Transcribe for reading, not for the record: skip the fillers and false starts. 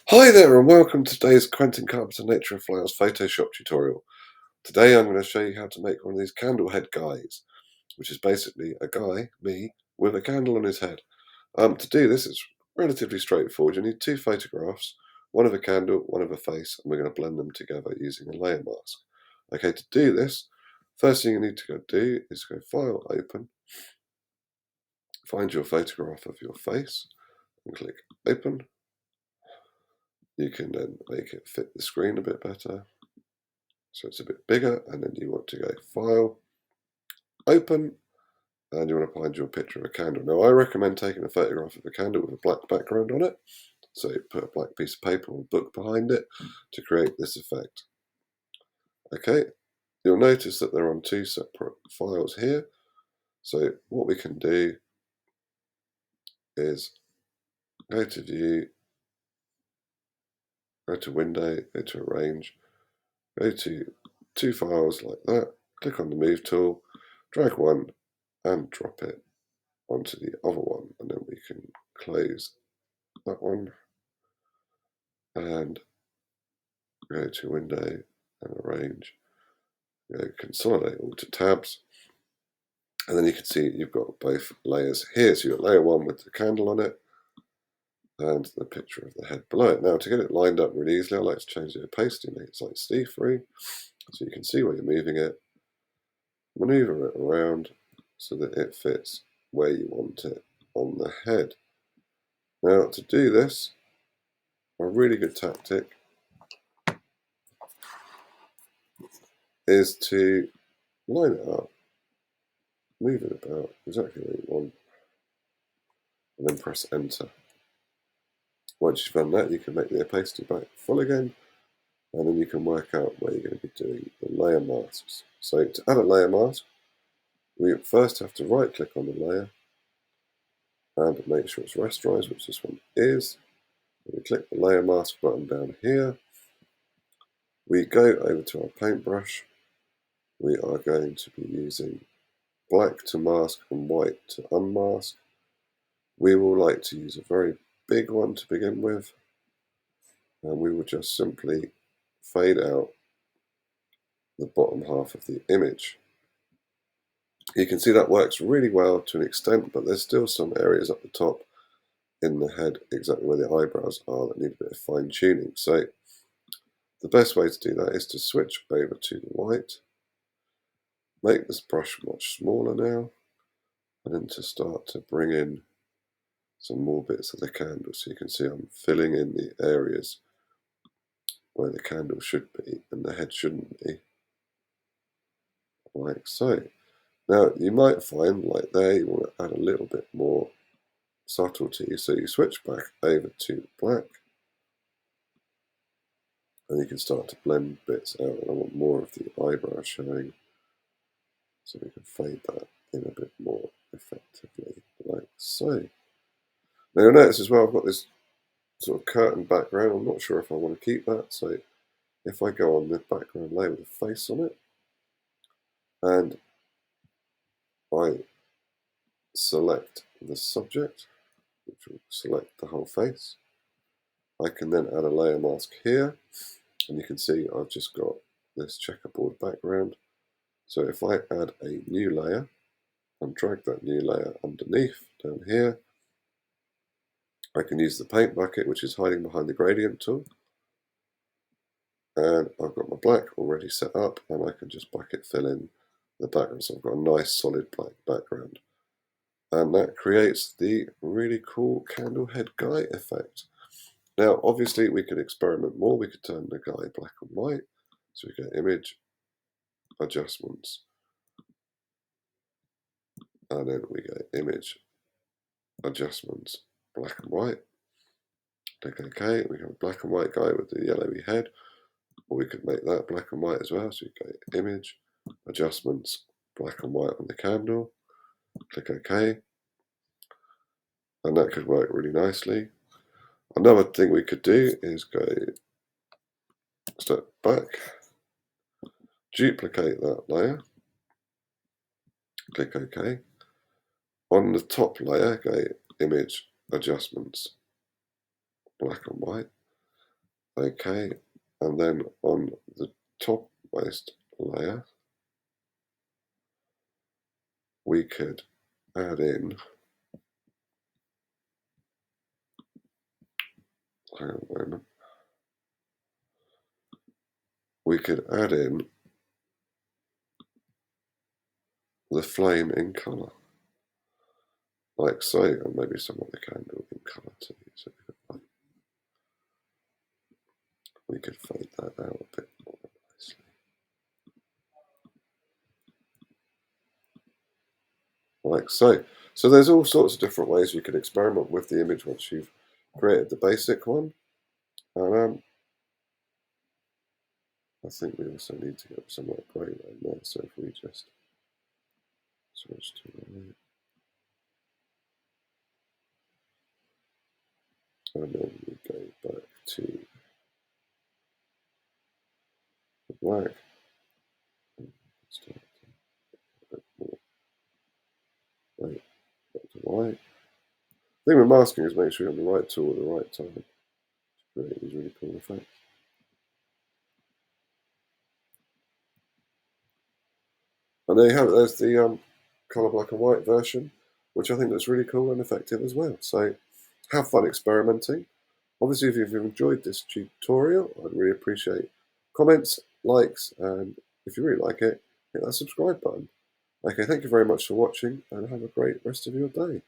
Hi there and welcome to today's Quentin Carpenter Nature of Flowers Photoshop tutorial. Today I'm going to show you how to make one of these candle head guys, which is basically a guy, me, with a candle on his head. To do this it's relatively straightforward. You need two photographs, one of a candle, one of a face, and we're going to blend them together using a layer mask. Okay, to do this, first thing you need to go do is go File, Open, find your photograph of your face and click Open. You can then make it fit the screen a bit better, so it's a bit bigger, and then you want to go File, Open, and you want to find your picture of a candle. Now I recommend taking a photograph of a candle with a black background on it, so you put a black piece of paper or book behind it to create this effect. Okay, you'll notice that they're on two separate files here, so what we can do is go to View, go to Window, go to Arrange, go to two files like that, click on the Move tool, drag one and drop it onto the other one, and then we can close that one and go to Window and Arrange, go Consolidate all to tabs, and then you can see you've got both layers here. So you've got layer one with the candle on it and the picture of the head below it. Now to get it lined up really easily, I like to change the opacity, make it slightly see-through so you can see where you're moving it, maneuver it around so that it fits where you want it on the head. Now to do this, a really good tactic is to line it up, move it about exactly where you want, and then press enter. Once you've done that, you can make the opacity back full again, and then you can work out where you're going to be doing the layer masks. So to add a layer mask, we first have to right click on the layer and make sure it's rasterized, which this one is. We click the layer mask button down here. We go over to our paintbrush. We are going to be using black to mask and white to unmask. We will like to use a very big one to begin with, and we will just simply fade out the bottom half of the image. You can see that works really well to an extent, but there's still some areas up the top in the head, exactly where the eyebrows are, that need a bit of fine tuning. So the best way to do that is to switch over to the white, make this brush much smaller now, and then to start to bring in some more bits of the candle. So you can see I'm filling in the areas where the candle should be and the head shouldn't be, like so. Now you might find, like there, you want to add a little bit more subtlety, so you switch back over to black, and you can start to blend bits out. And I want more of the eyebrow showing, so we can fade that in a bit more effectively, like so. Now you'll notice as well I've got this sort of curtain background. I'm not sure if I want to keep that, so if I go on the background layer with a face on it, and I select the subject, which will select the whole face, I can then add a layer mask here, and you can see I've just got this checkerboard background. So if I add a new layer and drag that new layer underneath down here, I can use the paint bucket, which is hiding behind the gradient tool, and I've got my black already set up, and I can just bucket fill in the background. So I've got a nice solid black background, and that creates the really cool candle head guy effect. Now obviously we could experiment more. We could turn the guy black and white, so we get Image, Adjustments, and then we go Image, Adjustments, black and white. Click OK. We have a black and white guy with the yellowy head, or we could make that black and white as well. So we go Image, Adjustments, black and white on the candle. Click OK, and that could work really nicely. Another thing we could do is go step back, duplicate that layer, click OK. On the top layer, go Image, Adjustments, black and white. Okay, and then on the topmost layer, we could add in, hang on a moment, we could add in the flame in colour, like so, and maybe some of the candle in colour too. So we could fade that out a bit more nicely. Like so. So there's all sorts of different ways you can experiment with the image once you've created the basic one. And I think we also need to get some like grey around there. So if we just switch to white, and then we go back to the black, start a bit more white, back to white. The thing with masking is make sure you're on the right tool at the right time to create these really cool effects. And there you have it. There's the colour black and white version, which I think looks really cool and effective as well. So have fun experimenting. Obviously, if you've enjoyed this tutorial, I'd really appreciate comments, likes, and if you really like it, hit that subscribe button. Okay, thank you very much for watching, and have a great rest of your day.